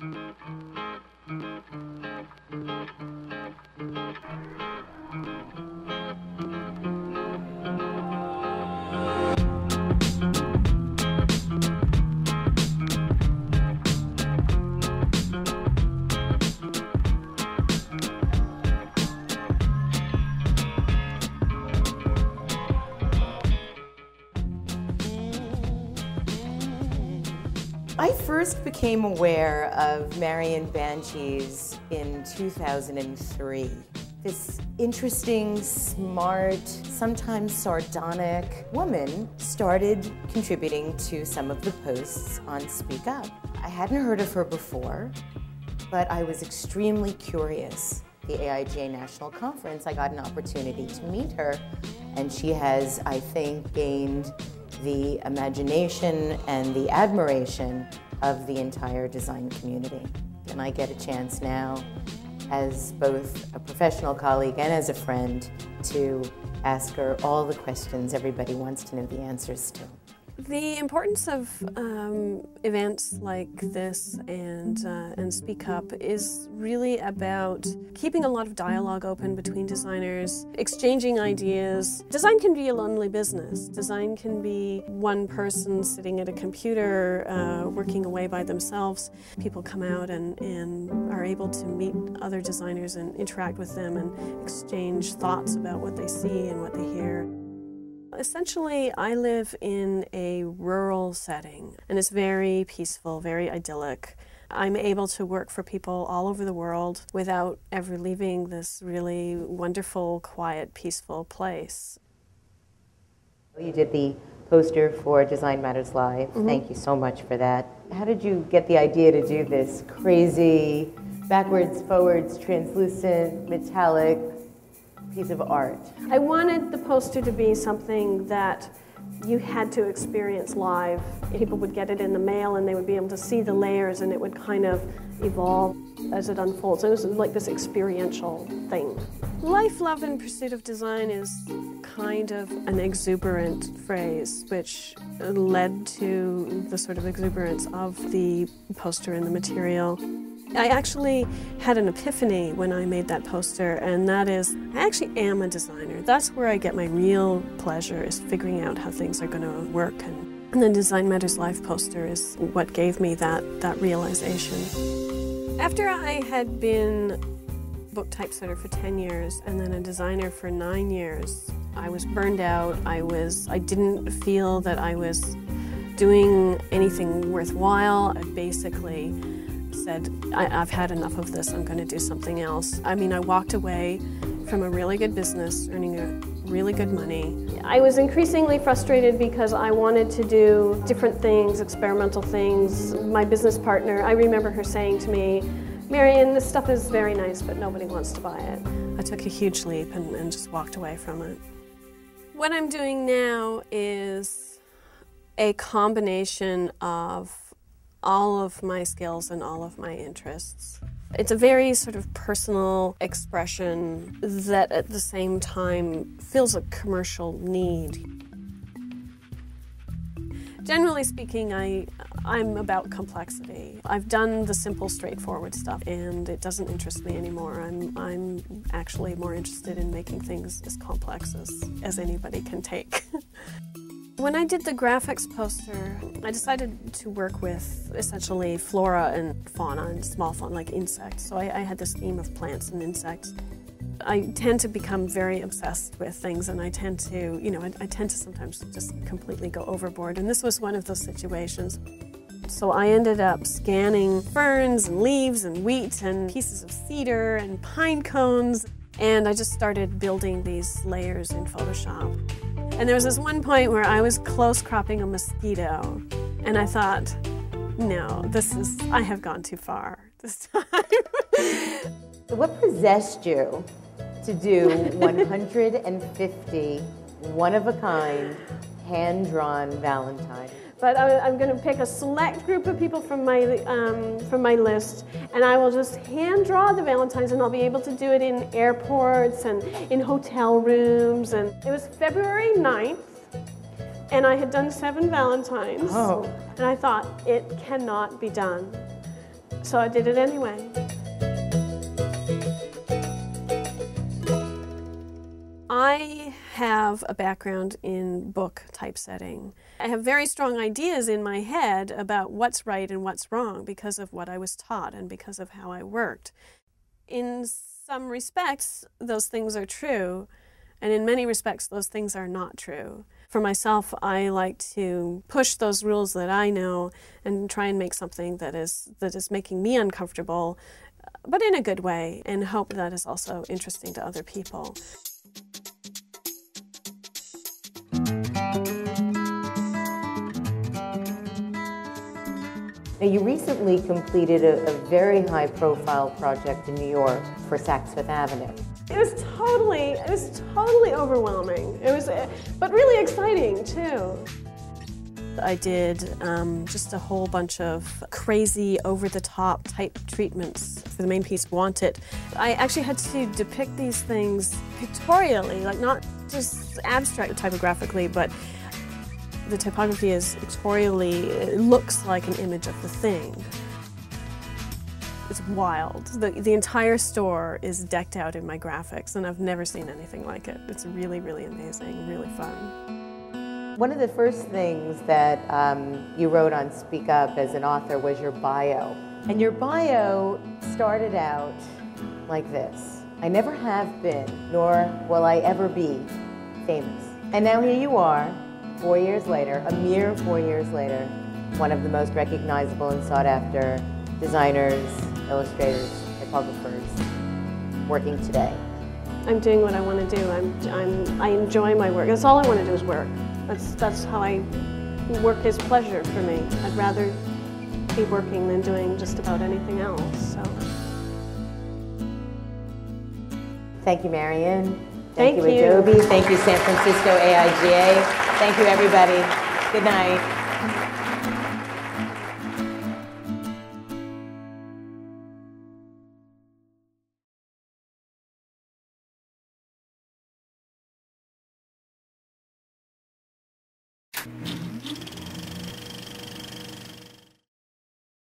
I first became aware of Marian Bantjes in 2003. This interesting, smart, sometimes sardonic woman started contributing to some of the posts on Speak Up. I hadn't heard of her before, but I was extremely curious. The AIGA National Conference, I got an opportunity to meet her, and she has, I think, gained the imagination and the admiration of the entire design community. And I get a chance now, as both a professional colleague and as a friend, to ask her all the questions everybody wants to know the answers to. The importance of events like this and Speak Up is really about keeping a lot of dialogue open between designers, exchanging ideas. Design can be a lonely business. Design can be one person sitting at a computer working away by themselves. People come out and are able to meet other designers and interact with them and exchange thoughts about what they see and what they hear. Essentially, I live in a rural setting, and it's very peaceful, very idyllic. I'm able to work for people all over the world without ever leaving this really wonderful, quiet, peaceful place. You did the poster for Design Matters Live. Mm-hmm. Thank you so much for that. How did you get the idea to do this crazy, backwards, forwards, translucent, metallic piece of art? I wanted the poster to be something that you had to experience live. People would get it in the mail and they would be able to see the layers and it would kind of evolve as it unfolds. It was like this experiential thing. Life, love, and pursuit of design is kind of an exuberant phrase, which led to the sort of exuberance of the poster and the material. I actually had an epiphany when I made that poster, and that is, I actually am a designer. That's where I get my real pleasure, is figuring out how things are going to work. And the Design Matters Live poster is what gave me that realization. After I had been book typesetter for 10 years and then a designer for 9 years, I was burned out. I didn't feel that I was doing anything worthwhile. I basically said, I've had enough of this, I'm going to do something else. I mean, I walked away from a really good business, earning really good money. I was increasingly frustrated because I wanted to do different things, experimental things. My business partner, I remember her saying to me, Marian, this stuff is very nice, but nobody wants to buy it. I took a huge leap and just walked away from it. What I'm doing now is a combination of all of my skills and all of my interests. It's a very sort of personal expression that at the same time fills a commercial need. Generally speaking, I'm about complexity. I've done the simple, straightforward stuff and it doesn't interest me anymore. I'm actually more interested in making things as complex as anybody can take. When I did the graphics poster, I decided to work with essentially flora and fauna and small fauna, like insects. So I had this theme of plants and insects. I tend to become very obsessed with things, and I tend to, I tend to sometimes just completely go overboard. And this was one of those situations. So I ended up scanning ferns and leaves and wheat and pieces of cedar and pine cones, and I just started building these layers in Photoshop. And there was this one point where I was close cropping a mosquito, and I thought, no, I have gone too far this time. So what possessed you to do 150 one-of-a-kind, hand-drawn Valentines? But I'm going to pick a select group of people from my list, and I will just hand draw the Valentines, and I'll be able to do it in airports and in hotel rooms. And it was February 9th, and I had done 7 Valentines. Oh. And I thought, it cannot be done. So I did it anyway. I have a background in book typesetting. I have very strong ideas in my head about what's right and what's wrong because of what I was taught and because of how I worked. In some respects, those things are true, and in many respects, those things are not true. For myself, I like to push those rules that I know and try and make something that is making me uncomfortable, but in a good way, and hope that is also interesting to other people. Now, you recently completed a very high-profile project in New York for Saks Fifth Avenue. It was totally overwhelming. But really exciting too. I did just a whole bunch of crazy, over-the-top type treatments for the main piece, Want It. I actually had to depict these things pictorially, like not just abstract typographically, but the typography is pictorially, it looks like an image of the thing. It's wild. The entire store is decked out in my graphics, and I've never seen anything like it. It's really, really amazing, really fun. One of the first things that you wrote on Speak Up as an author was your bio. And your bio started out like this: I never have been, nor will I ever be, famous. And now here you are, 4 years later, a mere 4 years later, one of the most recognizable and sought after designers, illustrators, typographers working today. I'm doing what I want to do. I enjoy my work. That's all I want to do is work. That's how work is pleasure for me. I'd rather be working than doing just about anything else. So. Thank you, Marian. Thank you, you. Adobe. Thank you, San Francisco AIGA. Thank you, everybody. Good night.